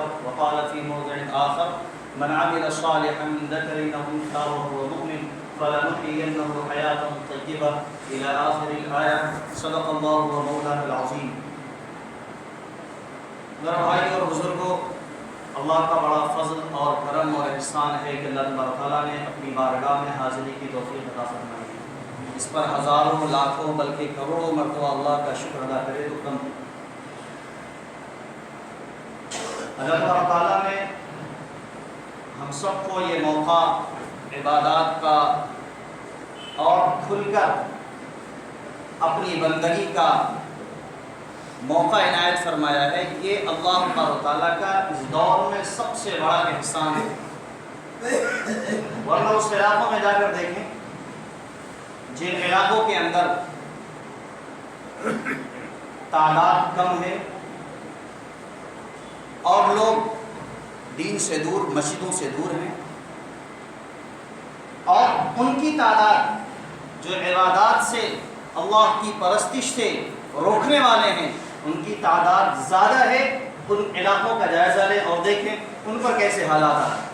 وذكر وقال في موضع آخر من عمل صالحا من ذكر أو أنثى وهو مؤمن فلنحيينه حياة طيبة إلى آخر الآية صدق الله ومولانا العظيم. میرے بھائی اور بزرگوں، اللہ کا بڑا فضل اور کرم اور احسان ہے کہ اللہ تبارک تعالیٰ نے اپنی بارگاہ میں حاضری کی توفیق عطا فرمائی ہے. اس پر ہزاروں لاکھوں بلکہ کروڑوں مرتبہ اللہ کا شکر ادا کرے تو کم. اللہ تبارک تعالیٰ نے ہم سب کو یہ موقع عبادات کا اور کھل کر اپنی بندگی کا موقع عنایت فرمایا ہے. یہ اللہ تبارک تعالیٰ کا اس دور میں سب سے بڑا احسان ہے. ورنہ اس علاقوں میں جا کر دیکھیں جن علاقوں کے اندر تعداد کم ہے اور لوگ دین سے دور، مسجدوں سے دور ہیں، اور ان کی تعداد جو عبادات سے، اللہ کی پرستش سے روکنے والے ہیں، ان کی تعداد زیادہ ہے. ان علاقوں کا جائزہ لیں اور دیکھیں ان پر کیسے حالات آ رہے ہیں.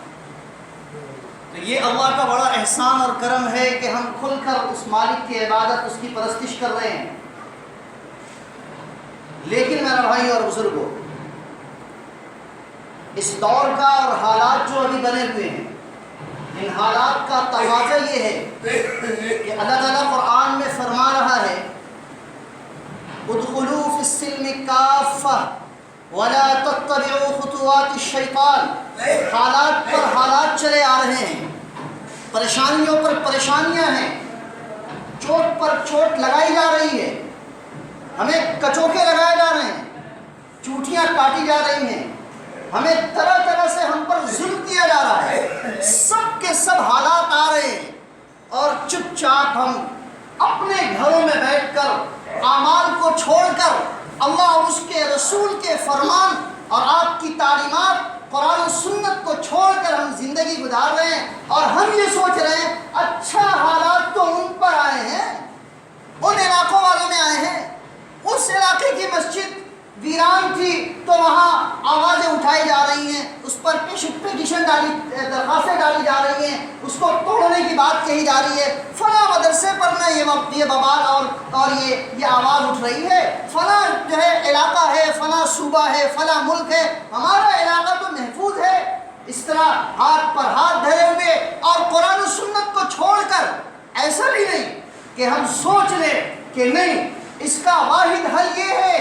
تو یہ اللہ کا بڑا احسان اور کرم ہے کہ ہم کھل کر اس مالک کی عبادت، اس کی پرستش کر رہے ہیں. لیکن میرا بھائی اور بزرگوں، اس دور کا اور حالات جو ابھی بنے ہوئے ہیں، ان حالات کا تقاضا یہ ہے کہ اللہ تعالیٰ قرآن میں فرما رہا ہے ادخلوا فی السلم کافہ ولا تتبعوا خطوات الشیطان. حالات پر حالات چلے آ رہے ہیں، پریشانیوں پر پریشانیاں ہیں، چوٹ پر چوٹ لگائی جا رہی ہے، ہمیں کچوکے لگائے جا رہے ہیں، چوٹیاں کاٹی جا رہی ہیں، ہمیں طرح طرح سے ہم پر ظلم کیا جا رہا ہے. سب کے سب حالات آ رہے ہیں اور چپ چاپ ہم اپنے گھروں میں بیٹھ کر اعمال کو چھوڑ کر اللہ اور اس کے رسول کے فرمان اور آپ کی تعلیمات قرآن و سنت کو چھوڑ کر ہم زندگی گزار رہے ہیں. اور ہم یہ سوچ رہے ہیں اچھا حالات تو ان پر آئے ہیں، ان علاقوں والوں میں آئے ہیں. اس علاقے کی مسجد ویران تھی تو وہاں آوازیں اٹھائی جا رہی ہیں، اس پر پیٹیشن درخواستیں ڈالی جا رہی ہیں، اس کو توڑنے کی بات کہی جا رہی ہے. فلاں مدرسے پر نہ یہ ببال اور یہ آواز اٹھ رہی ہے، فلاں جو ہے علاقہ ہے، فلاں صوبہ ہے، فلاں ملک ہے، ہمارا علاقہ تو محفوظ ہے. اس طرح ہاتھ پر ہاتھ دھرے ہوئے اور قرآن و سنت کو چھوڑ کر ایسا بھی نہیں کہ ہم سوچ لیں کہ نہیں اس کا واحد حل یہ ہے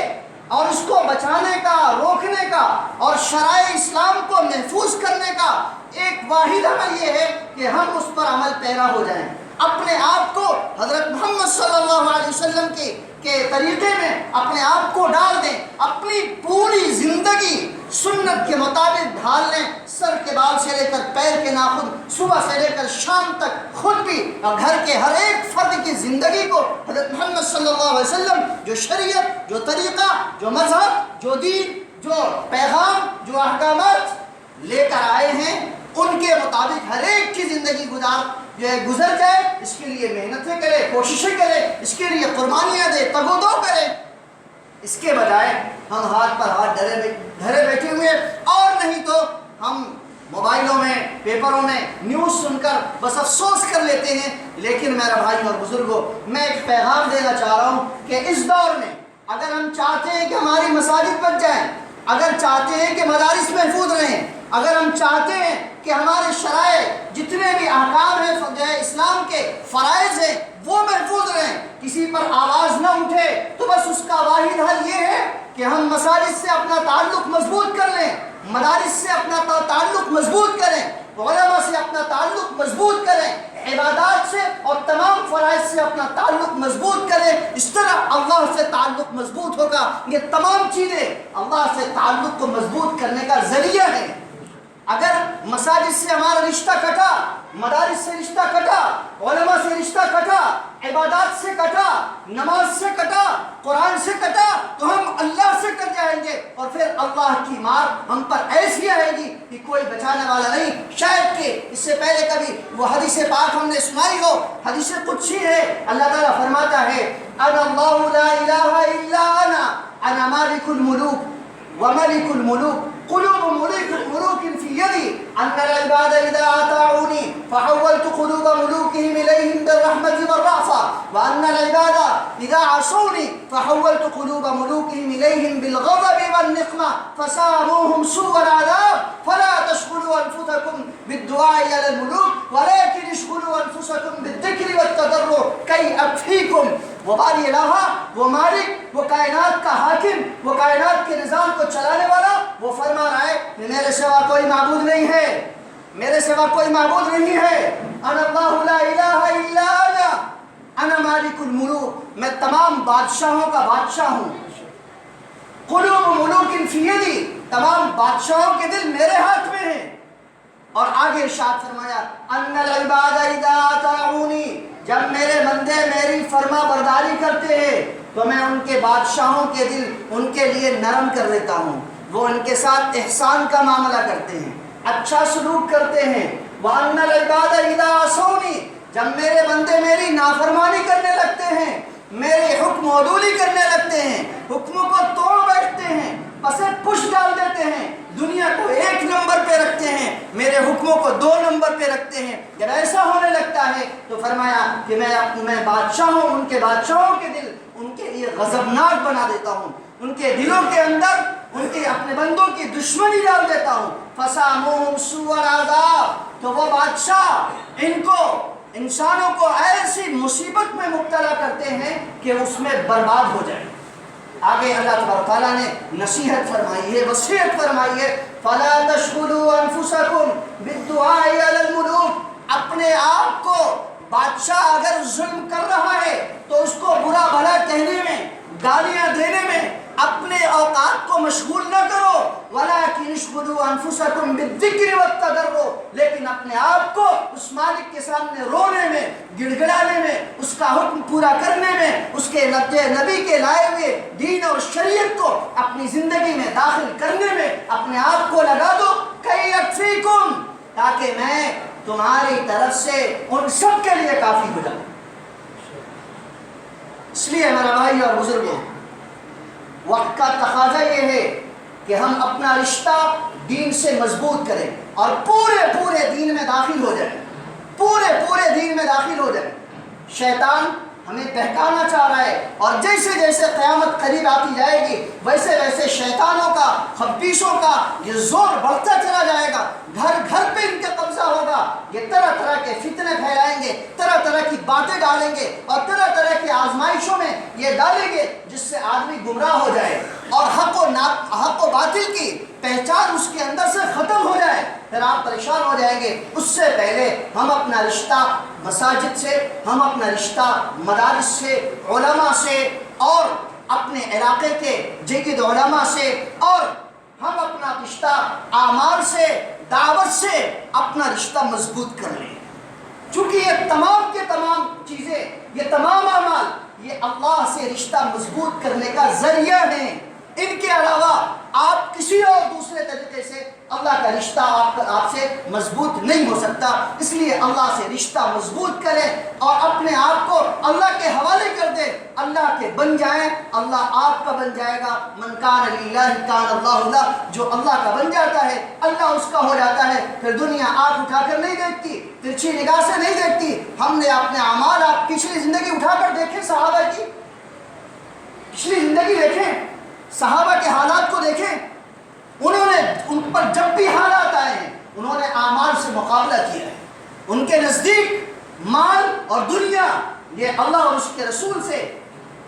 اور اس کو بچانے کا، روکنے کا اور شرائع اسلام کو محفوظ کرنے کا ایک واحد عمل یہ ہے کہ ہم اس پر عمل پیرا ہو جائیں، اپنے آپ کو حضرت محمد صلی اللہ علیہ وسلم کے طریقے میں اپنے آپ کو ڈال دیں، اپنی پوری زندگی سنت کے مطابق ڈھال لیں. سر کے بال سے لے کر پیر کے ناخن، صبح سے لے کر شام تک خود بھی اور گھر کے ہر ایک فرد کی زندگی کو حضرت محمد صلی اللہ علیہ وسلم جو شریعت، جو طریقہ، جو مذہب، جو دین، جو پیغام، جو احکامات لے کر آئے ہیں ان کے مطابق ہر ایک کی زندگی گزر جائے. اس کے لیے محنتیں کرے، کوششیں کرے، اس کے لیے قربانیاں دے، تگ و دو کرے. اس کے بجائے ہم ہاتھ پر ہاتھ دھرے بیٹھے ہوئے، اور نہیں تو ہم موبائلوں میں، پیپروں میں نیوز سن کر بس افسوس کر لیتے ہیں. لیکن میرا بھائی اور بزرگوں، میں ایک پیغام دینا چاہ رہا ہوں کہ اس دور میں اگر ہم چاہتے ہیں کہ ہماری مساجد بچ جائیں، اگر چاہتے ہیں کہ مدارس محفوظ رہیں، اگر ہم چاہتے ہیں کہ ہمارے شرائع جتنے بھی احکام ہیں جو ہے اسلام کے فرائض ہیں وہ محفوظ رہیں، کسی پر آواز نہ اٹھے، تو بس اس کا واحد حل یہ ہے کہ ہم مساجد سے اپنا تعلق مضبوط کر لیں، مدارس سے اپنا تعلق مضبوط کریں، علماء سے اپنا تعلق مضبوط کریں، عبادات سے اور تمام فرائض سے اپنا تعلق مضبوط کریں. اس طرح اللہ سے تعلق مضبوط ہوگا. یہ تمام چیزیں اللہ سے تعلق کو مضبوط کرنے کا ذریعہ ہیں. اگر مساجد سے ہمارا رشتہ کٹا، مدارس سے رشتہ کٹا، علماء سے رشتہ کٹا، عبادات سے کٹا، نماز سے کٹا، قرآن سے کٹا، تو ہم اللہ سے کٹ جائیں گے اور پھر اللہ کی مار ہم پر ایسی آئے گی کہ کوئی بچانے والا نہیں. شاید کہ اس سے پہلے کبھی وہ حدیث پاک ہم نے سنائی ہو، حدیث قدسی ہے. اللہ تعالیٰ فرماتا ہے انا اللہ لا الہ الا انا مالک الملوک وملک الملوک قلوب ملوک أن العباد إذا أطاعوني فحولت قلوب ملوكهم إليهم بالرحمة والرأفة وأن العباد إذا عصوني فحولت قلوب ملوكهم إليهم بالغضب والنقمة فساموهم سوء العذاب فلا تشغلوا أنفسكم بالدعاء على الملوك ولكن اشغلوا أنفسكم بالذكر والتضرع كي أكفيكم. وہ باری الہ، وہ مالک، وہ کائنات کا حاکم، وہ کائنات کے نظام کو چلانے والا، وہ فرما رہا ہے کہ میرے سوا کوئی معبود نہیں ہے، میرے سوا کوئی معبود نہیں ہے. انا اللہ لا الہ الا انا، انا مالک الملوک، میں تمام بادشاہوں کا بادشاہ ہوں. قلوب ملوک فی یدی، تمام بادشاہوں کے دل میرے ہاتھ میں ہیں. اور آگے ارشاد فرمایا ان العباد اذا اطاعونی، جب میرے بندے میری فرما برداری کرتے ہیں تو میں ان کے بادشاہوں کے دل ان کے لیے نرم کر دیتا ہوں. وہ ان کے ساتھ احسان کا معاملہ کرتے ہیں، اچھا سلوک کرتے ہیں. وَأَنَّ الْعِبَادَ إِذَا عَصَوْنِي، جب میرے بندے میری نافرمانی کرنے لگتے ہیں، میرے حکم عدولی کرنے لگتے ہیں، حکموں کو توڑ بیٹھتے ہیں، پسے پش ڈال دیتے ہیں، دنیا کو 1 نمبر پہ رکھتے ہیں، میرے حکموں کو 2 نمبر پہ رکھتے ہیں، جب ایسا ہونے لگتا ہے تو فرمایا کہ میں بادشاہ ہوں، ان کے بادشاہوں کے دل ان کے لیے غضبناک بنا دیتا ہوں، ان کے دلوں کے اندر ان کے اپنے بندوں کی دشمنی ڈال دیتا ہوں. فَسَامُوهُمْ سُوءَ الْعَذَابِ، تو وہ بادشاہ ان کو، انسانوں کو ایسی مصیبت میں مبتلا کرتے ہیں کہ اس میں برباد ہو جائے. آگے اللہ تبارک تعالیٰ نے نصیحت فرمائی ہے، وصیت فرمائی ہے فَلَا تَشْغُلُوا أَنفُسَكُمْ بِالدُّعَاءِ عَلَى الْمُلُوكِ، اپنے آپ کو، بادشاہ اگر ظلم کر رہا ہے تو اس کو برا بھلا کہنے میں، گالیاں دینے میں اپنے اوقات کو مشغول نہ کرو. وَلَكِنِ اشْغُلُوا أَنفُسَكُمْ بِالذِّكْرِ وَالتَّضَرُّعِ، لیکن اپنے آپ کو اس مالک کے سامنے رونے میں، گڑ گڑانے میں، اس کا حکم پورا کرنے میں، اس کے نبی کے لائے ہوئے دین اور شریعت کو اپنی زندگی میں داخل کرنے میں اپنے آپ کو لگا دو. کَيْ يَكْفِيكُمْ، تاکہ میں تمہاری طرف سے ان سب کے لیے کافی ہو جاؤں. اس لیے میرا بھائی اور بزرگوں، وقت کا تقاضا یہ ہے کہ ہم اپنا رشتہ دین سے مضبوط کریں اور پورے دین میں داخل ہو جائیں، پورے دین میں داخل ہو جائیں. شیطان ہمیں بہکانا چاہ رہا ہے، اور جیسے جیسے قیامت قریب آتی جائے گی ویسے ویسے شیطانوں کا، خبیثوں کا یہ زور بڑھتا چلا جائے گا. گھر گھر پہ ان کا قبضہ ہوگا. یہ طرح طرح کے فتنے پھیلائیں گے، طرح طرح کی باتیں ڈالیں گے اور طرح طرح کی آزمائشوں میں یہ ڈالیں گے جس سے آدمی گمراہ ہو جائے اور حق و باطل کی پہچان اس کے اندر سے ختم ہو جائے. پھر آپ پریشان ہو جائیں گے. اس سے پہلے ہم اپنا رشتہ مساجد سے، ہم اپنا رشتہ مدارس سے، علماء سے اور اپنے علاقے کے جید علماء سے، اور ہم اپنا رشتہ اعمال سے، دعوت سے اپنا رشتہ مضبوط کر لیں. چونکہ یہ تمام کے تمام چیزیں، یہ تمام اعمال یہ اللہ سے رشتہ مضبوط کرنے کا ذریعہ ہیں. ان کے علاوہ آپ کسی اور دوسرے طریقے سے اللہ کا رشتہ آپ سے مضبوط نہیں ہو سکتا. اس لیے اللہ سے رشتہ مضبوط کریں اور اپنے آپ کو اللہ کے حوالے کر دیں. اللہ کے بن جائیں، اللہ آپ کا بن جائے گا. من کان للہ کان اللہ لہ، جو اللہ کا بن جاتا ہے اللہ اس کا ہو جاتا ہے. پھر دنیا آنکھ اٹھا کر نہیں دیکھتی، ترچھی نگاہ سے نہیں دیکھتی. ہم نے اپنے اعمال، آپ پچھلی زندگی اٹھا کر دیکھیں، صحابہ کی پچھلی زندگی دیکھیں، صحابہ کے حالات کو دیکھیں. انہوں نے، ان پر جب بھی حالات آئے ہیں انہوں نے اعمال سے مقابلہ کیا ہے. ان کے نزدیک مال اور دنیا یہ اللہ اور اس کے رسول سے،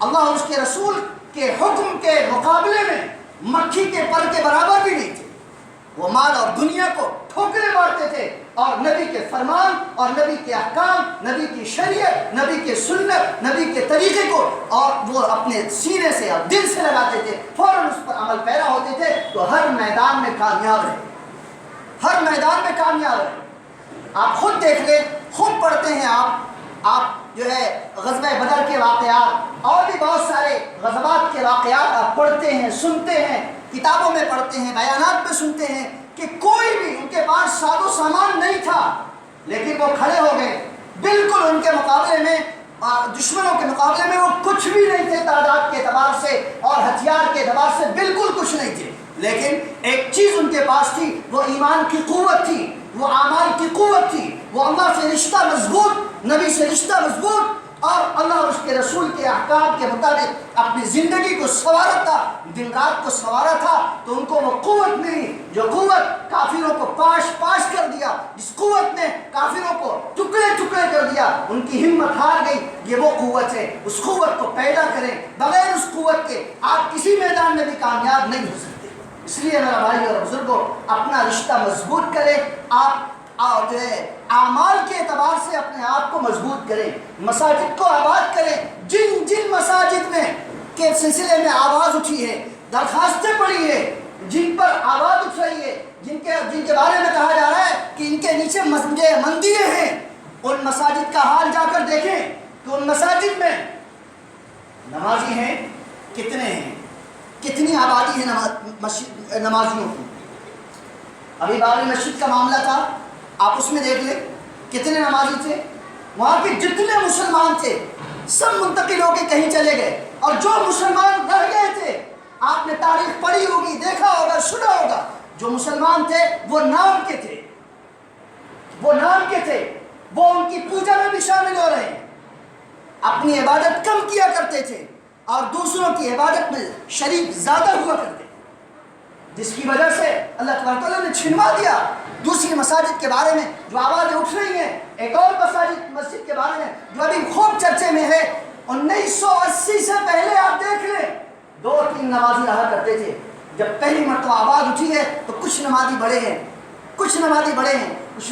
اللہ اور اس کے رسول کے حکم کے مقابلے میں مکھی کے پر کے برابر بھی نہیں تھے. وہ مال اور دنیا کو ٹھوکرے مارتے تھے اور نبی کے فرمان اور نبی کے احکام، نبی کی شریعت، نبی کے سنت، نبی کے طریقے کو اور وہ اپنے سینے سے اور دل سے لگاتے تھے، فوراً اس پر عمل پیرا ہوتے تھے. تو ہر میدان میں کامیاب رہے، ہر میدان میں کامیاب رہے. آپ خود دیکھ لیں، خود پڑھتے ہیں آپ جو ہے غزوہ بدر کے واقعات اور بھی بہت سارے غزوات کے واقعات آپ پڑھتے ہیں، سنتے ہیں، کتابوں میں پڑھتے ہیں، بیانات میں سنتے ہیں کہ کوئی بھی ان کے پاس ساز و سامان نہیں تھا لیکن وہ کھڑے ہو گئے. بالکل ان کے مقابلے میں، دشمنوں کے مقابلے میں وہ کچھ بھی نہیں تھے، تعداد کے اعتبار سے اور ہتھیار کے اعتبار سے بالکل کچھ نہیں تھے. لیکن ایک چیز ان کے پاس تھی، وہ ایمان کی قوت تھی. وہ اعمال کی قوت تھی، وہ اللہ سے رشتہ مضبوط، نبی سے رشتہ مضبوط، اور اللہ اور اس کے رسول کے احکام کے مطابق اپنی زندگی کو سنوارا تھا، دن رات کو سنوارا تھا، تو ان کو وہ قوت ملی جو قوت کافروں کو پاش پاش کر دیا، جس قوت نے کافروں کو ٹکڑے ٹکڑے کر دیا، ان کی ہمت ہار گئی۔ یہ وہ قوت ہے، اس قوت کو پیدا کریں، بغیر اس قوت کے آپ کسی میدان میں بھی کامیاب نہیں ہو سکتے۔ اس لیے میرا بھائی اور بزرگوں، اپنا رشتہ مضبوط کریں، آپ جو ہے اعمال کے اعتبار سے اپنے آپ کو مضبوط کریں، مساجد کو آباد کریں۔ جن جن مساجد میں کے سلسلے میں آواز اٹھی ہے، درخواستیں پڑی ہے، جن پر آواز اٹھ رہی ہے، جن کے بارے میں کہا جا رہا ہے کہ ان کے نیچے مندریں ہیں، ان مساجد کا حال جا کر دیکھیں کہ ان مساجد میں نمازی ہیں کتنے ہیں، کتنی آبادی ہے نمازیوں کی۔ ابھی بابری مسجد کا معاملہ تھا، آپ اس میں دیکھ لیں کتنے نمازی تھے، وہاں کے جتنے مسلمان تھے سب منتقل ہو کے کہیں چلے گئے، اور جو مسلمان رہ گئے تھے، آپ نے تاریخ پڑھی ہوگی، دیکھا ہوگا، سنا ہوگا، جو مسلمان تھے وہ نام کے تھے، وہ نام کے تھے، وہ ان کی پوجا میں بھی شامل ہو رہے ہیں، اپنی عبادت کم کیا کرتے تھے اور دوسروں کی عبادت میں شریک زیادہ ہوا کرتے، جس کی وجہ سے اللہ تبارک تعالیٰ نے چھنوا دیا۔ دوسری مساجد کے بارے میں جو آوازیں اٹھ رہی ہیں، ایک اور مسجد کے بارے میں جو ابھی خوب چرچے میں ہے، 1980 سے پہلے آپ دیکھ لیں 2-3 نمازی رہا کرتے تھے، جب پہلی مرتبہ آواز اٹھی ہے تو کچھ نمازی بڑے ہیں، کچھ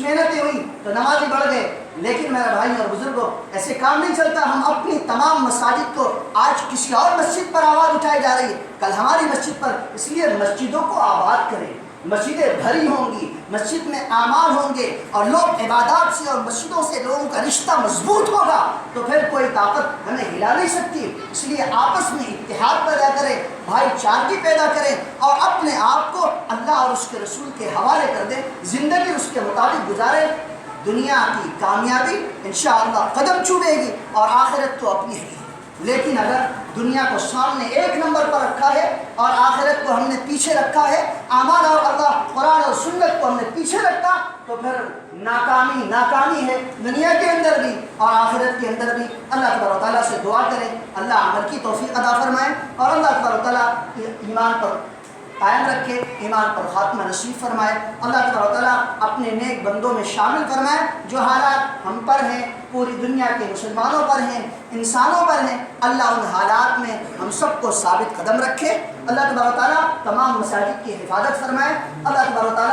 محنتیں ہوئی تو نمازی بڑھ گئے۔ لیکن میرے بھائی اور بزرگوں، ایسے کام نہیں چلتا۔ ہم اپنی تمام مساجد کو، آج کسی اور مسجد پر آواز اٹھائی جا رہی ہے، کل ہماری مسجد پر، اس لیے مسجدوں کو آباد کریں، مسجدیں بھری ہوں گی، مسجد میں اعمال ہوں گے، اور لوگ عبادات سے اور مسجدوں سے لوگوں کا رشتہ مضبوط ہوگا، تو پھر کوئی طاقت ہمیں ہلا نہیں سکتی۔ اس لیے آپس میں اتحاد پیدا کریں، بھائی چارگی پیدا کریں، اور اپنے آپ کو اللہ اور اس کے رسول کے حوالے کر دیں، زندگی اس کے مطابق گزاریں۔ دنیا کی کامیابی انشاءاللہ قدم چومے گی اور آخرت تو اپنی ہے، لیکن اگر دنیا کو سامنے ایک نمبر پر رکھا ہے اور آخرت کو ہم نے پیچھے رکھا ہے، اعمال اور اللہ قرآن اور سنت کو ہم نے پیچھے رکھا، تو پھر ناکامی ہے، دنیا کے اندر بھی اور آخرت کے اندر بھی۔ اللہ تبارک و تعالیٰ سے دعا کریں، اللہ عمل کی توفیق عطا فرمائے، اور اللہ تبارک و تعالیٰ ایمان پر قائم رکھے، ایمان پر خاتمہ نصیب فرمائے۔ اللہ تبارک و تعالیٰ اپنے نیک بندوں میں شامل فرمائے۔ جو حالات ہم پر ہیں، پوری دنیا کے مسلمانوں پر ہیں، انسانوں پر ہیں، اللہ ان حالات میں ہم سب کو ثابت قدم رکھے۔ اللہ تبارک و تعالیٰ تمام مساجد کی حفاظت فرمائے۔ اللہ تبارک و تعالیٰ